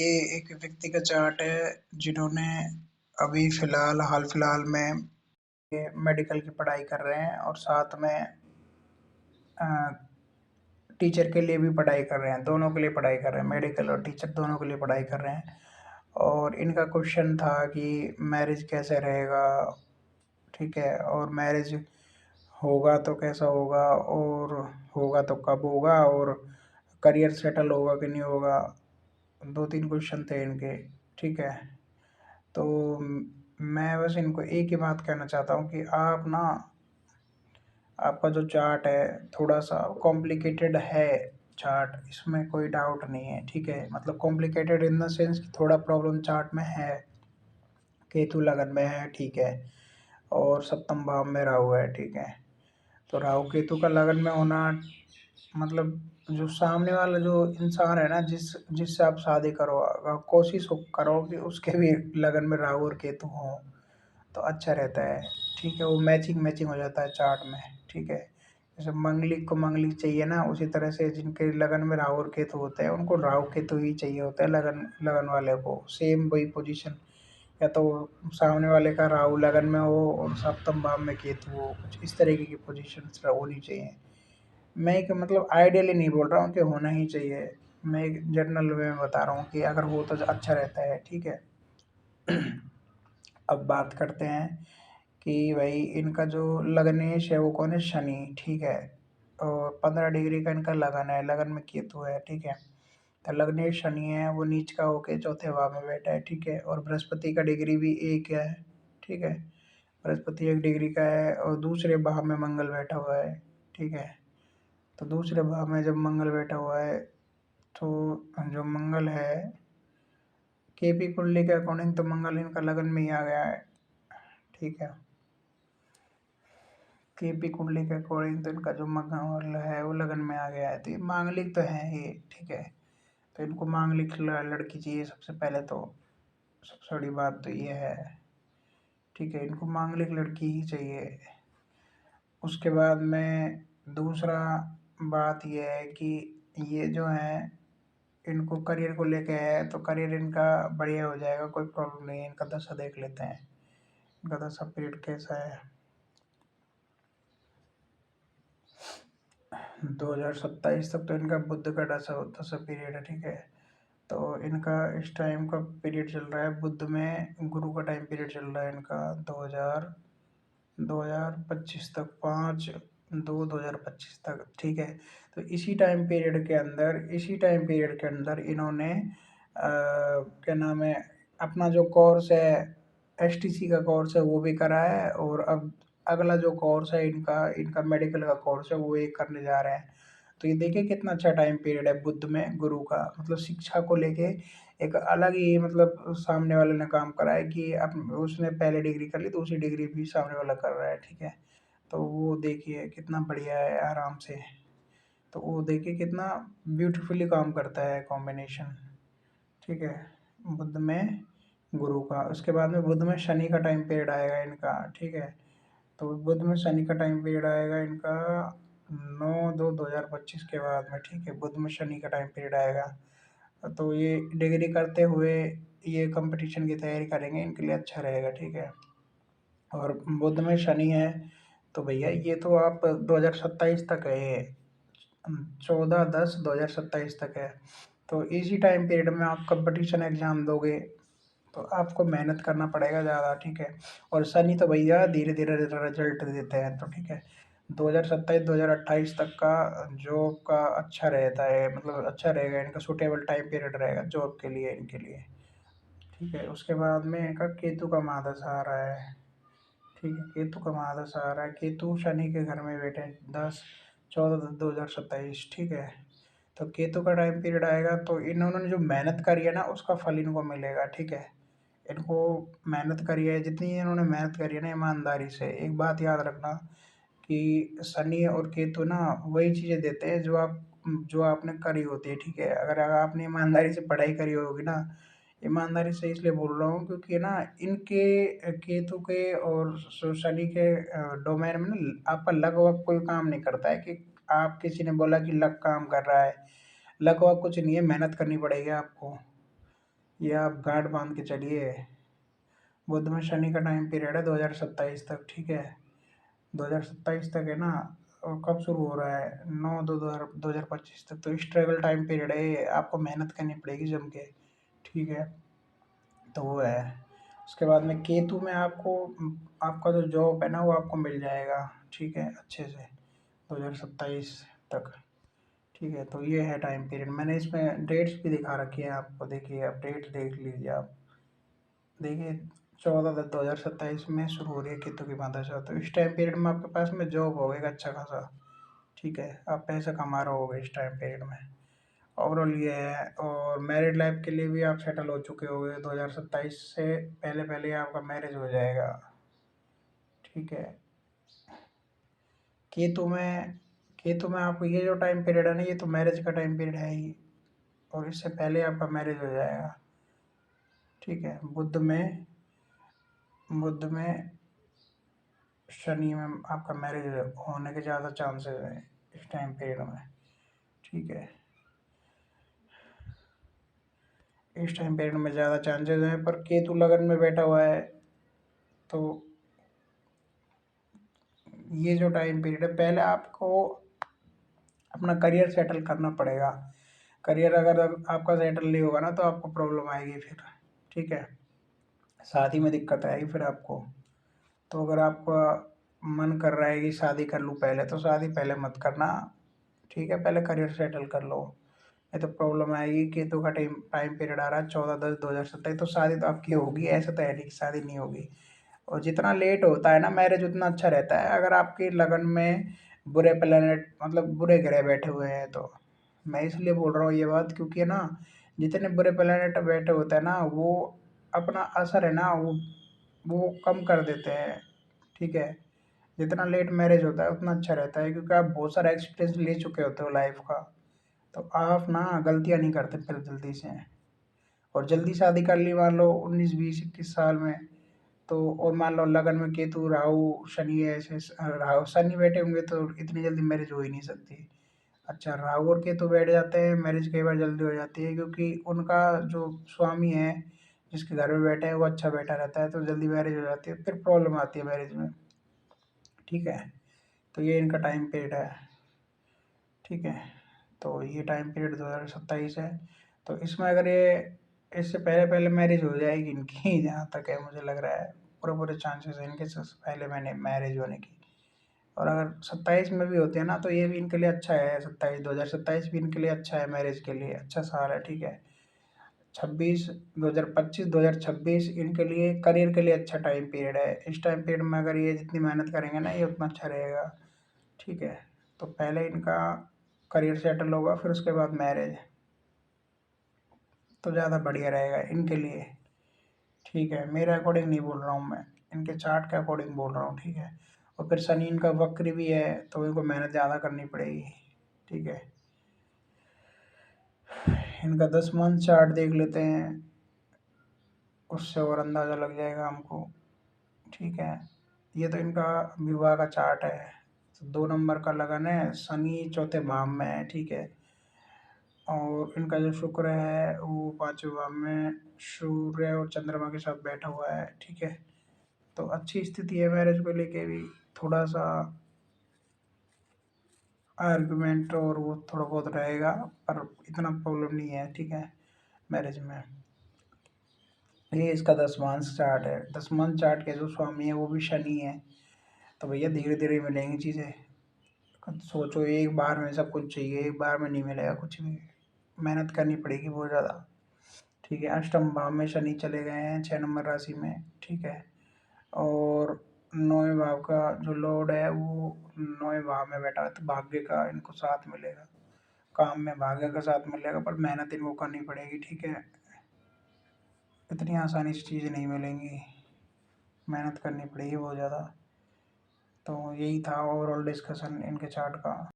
ये एक व्यक्ति का चार्ट है जिन्होंने अभी हाल फिलहाल में ये मेडिकल की पढ़ाई कर रहे हैं और साथ में टीचर के लिए भी पढ़ाई कर रहे हैं, दोनों के लिए पढ़ाई कर रहे हैं, मेडिकल और टीचर दोनों के लिए पढ़ाई कर रहे हैं। और इनका क्वेश्चन था कि मैरिज कैसे रहेगा, ठीक है, और मैरिज होगा तो कैसा होगा और होगा तो कब होगा और करियर सेटल होगा कि नहीं होगा। 2-3 क्वेश्चन थे इनके, ठीक है। तो मैं बस इनको एक ही बात कहना चाहता हूँ कि आप ना आपका जो चार्ट है थोड़ा-सा कॉम्प्लिकेटेड है चार्ट, इसमें कोई डाउट नहीं है, ठीक है। मतलब कॉम्प्लिकेटेड इन द सेंस कि थोड़ा प्रॉब्लम चार्ट में है। केतु लगन में है, ठीक है, और सप्तम भाव में राहु है, ठीक है। तो राहु केतु का लगन में होना मतलब जो सामने वाला जो इंसान है ना जिससे आप शादी करो, कोशिश करो कि उसके भी लगन में राहु और केतु हों तो अच्छा रहता है, ठीक है। वो मैचिंग मैचिंग हो जाता है चार्ट में, ठीक है। जैसे मंगलिक को मंगलिक चाहिए ना, उसी तरह से जिनके लगन में राहु और केतु होते हैं उनको राहु केतु ही चाहिए होता है, लगन लगन वाले को सेम वही पोजीशन, या तो सामने वाले का राहु लगन में हो और सप्तम भाव में केतु हो, कुछ इस तरीके की पोजीशन होनी चाहिए। मैं एक मतलब आइडियली नहीं बोल रहा हूँ कि होना ही चाहिए, मैं एक जनरल वे में बता रहा हूँ कि अगर हो तो अच्छा रहता है, ठीक है। अब बात करते हैं कि भाई इनका जो लग्नेश है वो कौन है, शनि, ठीक है। और 15 डिग्री का इनका लगन है, लगन में केतु है, ठीक है। तो लग्नेश शनि है, वो नीच का होके चौथे भाव में बैठा है, ठीक है। और बृहस्पति का डिग्री भी एक है, ठीक है। बृहस्पति 1 डिग्री का है और दूसरे भाव में मंगल बैठा हुआ है, ठीक है। तो दूसरे भाव में जब मंगल बैठा हुआ है तो जो मंगल है केपी कुंडली के अकॉर्डिंग तो मंगल इनका लगन में ही आ गया है, ठीक है। केपी कुंडली के अकॉर्डिंग तो इनका जो मंगल है वो लगन में आ गया है, तो ये मांगलिक तो है ही, ठीक है। तो इनको मांगलिक लड़की चाहिए सबसे पहले, तो सबसे बड़ी बात तो ये है, ठीक है। इनको मांगलिक लड़की ही चाहिए। उसके बाद में दूसरा बात ये है कि ये जो है इनको करियर को लेके है, तो करियर इनका बढ़िया हो जाएगा, कोई प्रॉब्लम नहीं है। इनका दशा देख लेते हैं, इनका दशा पीरियड कैसा है। 2027 तक तो इनका बुध का दशा दशा पीरियड है, ठीक है। तो इनका इस टाइम का पीरियड चल रहा है, बुध में गुरु का टाइम पीरियड चल रहा है इनका 2025 तक, 5/2/2025 तक, ठीक है। तो इसी टाइम पीरियड के अंदर इन्होंने क्या नाम है, अपना जो कोर्स है एसटीसी का कोर्स है वो भी करा है, और अब अगला जो कोर्स है इनका इनका मेडिकल का कोर्स है वो एक करने जा रहे हैं। तो ये देखिए कितना अच्छा टाइम पीरियड है बुध में गुरु का, मतलब शिक्षा को लेके एक अलग ही मतलब सामने वाले ने काम करा है कि अब उसने पहले डिग्री कर ली, दूसरी डिग्री भी सामने वाला कर रहा है, ठीक है। तो वो देखिए कितना बढ़िया है, आराम से। तो वो देखिए कितना ब्यूटीफुली काम करता है कॉम्बिनेशन, ठीक है, बुध में गुरु का। उसके बाद में बुध में शनि का टाइम पीरियड आएगा इनका, ठीक है। तो बुध में शनि का टाइम पीरियड आएगा इनका 9/2/2025 के बाद में, ठीक है। बुध में शनि का टाइम पीरियड आएगा, तो ये डिग्री करते हुए ये कंपटीशन की तैयारी करेंगे, इनके लिए अच्छा रहेगा, ठीक है। और बुध में शनि है तो भैया ये तो आप 2027 तक है, ये 14/10/2027 तक है। तो इसी टाइम पीरियड में आप कंपटीशन एग्जाम दोगे तो आपको मेहनत करना पड़ेगा ज़्यादा, ठीक है। और शनि तो भैया धीरे धीरे रिजल्ट देते हैं, तो ठीक है। 2027-2028 तक का जॉब का अच्छा रहता है, मतलब अच्छा रहेगा, इनका सूटेबल टाइम पीरियड रहेगा जॉब के लिए इनके लिए, ठीक है। उसके बाद में इनका केतु का महादशा आ रहा है, ठीक है। केतु का महादशा आ रहा है, केतु शनि के घर में बैठे 10/14/2027, ठीक है। तो केतु का टाइम पीरियड आएगा तो इन्होंने जो मेहनत करी है ना उसका फल इनको मिलेगा, ठीक है। इनको मेहनत करी है, जितनी इन्होंने मेहनत करी है ना ईमानदारी से, एक बात याद रखना कि शनि और केतु ना वही चीज़ें देते हैं जो आपने करी होती है, ठीक है। अगर आपने ईमानदारी से पढ़ाई करी होगी ना, ईमानदारी से इसलिए बोल रहा हूँ क्योंकि ना इनके केतु के और शनि के डोमेन में ना आपका लक वक कोई काम नहीं करता है कि आप किसी ने बोला कि लक काम कर रहा है। लक वक कुछ नहीं है, मेहनत करनी पड़ेगी आपको, ये आप गांठ बांध के चलिए। बुध में शनि का टाइम पीरियड है 2027 तक, ठीक है। 2027 तक है ना। और कब शुरू हो रहा है? 9/2/2025 तक। तो स्ट्रगल टाइम पीरियड है ये, आपको मेहनत करनी पड़ेगी जम के, ठीक है। तो वो है। उसके बाद में केतु में आपको आपका जो जॉब है ना वो आपको मिल जाएगा, ठीक है, अच्छे से 2027 तक, ठीक है। तो ये है टाइम पीरियड, मैंने इसमें डेट्स भी दिखा रखी है आपको, देखिए आप डेट देख लीजिए आप। देखिए 14/10/2027 में शुरू हो रही है केतु की महादशा। तो इस टाइम पीरियड में आपके पास में जॉब होगा एक अच्छा खासा, ठीक है, आप पैसा कमा रहे होगे इस टाइम पीरियड में। ओवरऑल ये है। और मैरिड लाइफ के लिए भी आप सेटल हो चुके होगे 2027 से पहले पहले आपका मैरिज हो जाएगा, ठीक है। केतु में केतु में आपको ये जो टाइम पीरियड है ना ये तो मैरिज का टाइम पीरियड है ही, और इससे पहले आपका मैरिज हो जाएगा, ठीक है। बुध में शनि में आपका मैरिज होने के ज़्यादा चांसेस हैं इस टाइम पीरियड में, ठीक है। इस टाइम पीरियड में ज़्यादा चांसेस हैं, पर केतु लगन में बैठा हुआ है, तो ये जो टाइम पीरियड है पहले आपको अपना करियर सेटल करना पड़ेगा। करियर अगर आपका सेटल नहीं होगा ना तो आपको प्रॉब्लम आएगी फिर, ठीक है। शादी में दिक्कत आएगी फिर आपको। तो अगर आपका मन कर रहा है कि शादी कर लूँ पहले, तो शादी पहले मत करना, ठीक है, पहले करियर सेटल कर लो, नहीं तो प्रॉब्लम आएगी। केतु का टाइम टाइम पीरियड आ रहा है 14/10/2027, तो शादी तो आपकी होगी, ऐसा तो है नहीं कि शादी नहीं होगी। और जितना लेट होता है ना मैरिज उतना अच्छा रहता है, अगर आपकी लगन में बुरे प्लेनेट मतलब बुरे ग्रह बैठे हुए हैं तो। मैं इसलिए बोल रहा हूँ ये बात क्योंकि है ना, जितने बुरे प्लेनेट बैठे होते हैं ना वो अपना असर है ना वो कम कर देते हैं, ठीक है। जितना लेट मैरिज होता है उतना अच्छा रहता है, क्योंकि आप बहुत सारा एक्सपीरियंस ले चुके होते हो लाइफ का, तो आप ना गलतियाँ नहीं करते फिर जल्दी से। और जल्दी शादी कर ली मान लो 19 20 21 साल में, तो और मान लो लगन में केतु राहु शनि ऐसे राहु शनि बैठे होंगे तो इतनी जल्दी मैरिज हो ही नहीं सकती। अच्छा, राहु और केतु बैठ जाते हैं, मैरिज कई बार जल्दी हो जाती है, क्योंकि उनका जो स्वामी है जिसके घर में बैठे हैं वो अच्छा बैठा रहता है, तो जल्दी मैरिज हो जाती है, फिर प्रॉब्लम आती है मैरिज में, ठीक है। तो ये इनका टाइम पीरियड है, ठीक है। तो ये टाइम पीरियड 2027 है। तो इसमें अगर ये इससे पहले पहले मैरिज हो जाएगी इनकी जहाँ तक है मुझे लग रहा है, पूरे पूरे चांसेस हैं इनके पहले मैंने मैरिज होने की। और अगर 27 में भी होते हैं ना तो ये भी इनके लिए अच्छा है, 2027 भी इनके लिए अच्छा है, मैरिज के लिए अच्छा साल है, ठीक है। 2025 इनके लिए करियर के लिए अच्छा टाइम पीरियड है। इस टाइम पीरियड में अगर ये जितनी मेहनत करेंगे ना ये उतना अच्छा रहेगा, ठीक है। तो पहले इनका करियर सेटल होगा फिर उसके बाद मैरिज, तो ज़्यादा बढ़िया रहेगा इनके लिए, ठीक है। मेरे अकॉर्डिंग नहीं बोल रहा हूँ मैं, इनके चार्ट के अकॉर्डिंग बोल रहा हूँ, ठीक है। और फिर शनि इनका वक्र भी है तो इनको मेहनत ज़्यादा करनी पड़ेगी, ठीक है। इनका 10 मंथ चार्ट देख लेते हैं, उससे और अंदाज़ा लग जाएगा हमको, ठीक है। ये तो इनका विवाह का चार्ट है। तो 2 नंबर का लगन है, शनि चौथे भाव में है, ठीक है। और इनका जो शुक्र है वो 5वें भाव में सूर्य और चंद्रमा के साथ बैठा हुआ है, ठीक है। तो अच्छी स्थिति है मैरिज को लेके भी। थोड़ा सा आर्गुमेंट और वो थोड़ा बहुत रहेगा, पर इतना प्रॉब्लम नहीं है, ठीक है, मैरिज में। ये इसका 10 मंथ चार्ट है। 10 मंथ चार्ट के जो स्वामी है वो भी शनि है। तो भैया धीरे धीरे मिलेंगी चीज़ें। सोचो एक बार में सब कुछ चाहिए, एक बार में नहीं मिलेगा कुछ भी, मेहनत करनी पड़ेगी बहुत ज़्यादा, ठीक है। अष्टम भाव में शनि चले गए हैं 6 नंबर राशि में, ठीक है। और 9वें भाव का जो लॉर्ड है वो 9वें भाव में बैठा है, तो भाग्य का इनको साथ मिलेगा, काम में भाग्य का साथ मिलेगा, पर मेहनत इनको करनी पड़ेगी, ठीक है। इतनी आसानी से चीज़ें नहीं मिलेंगी, मेहनत करनी पड़ेगी बहुत ज़्यादा। तो यही था ओवरऑल डिस्कशन इनके चार्ट का।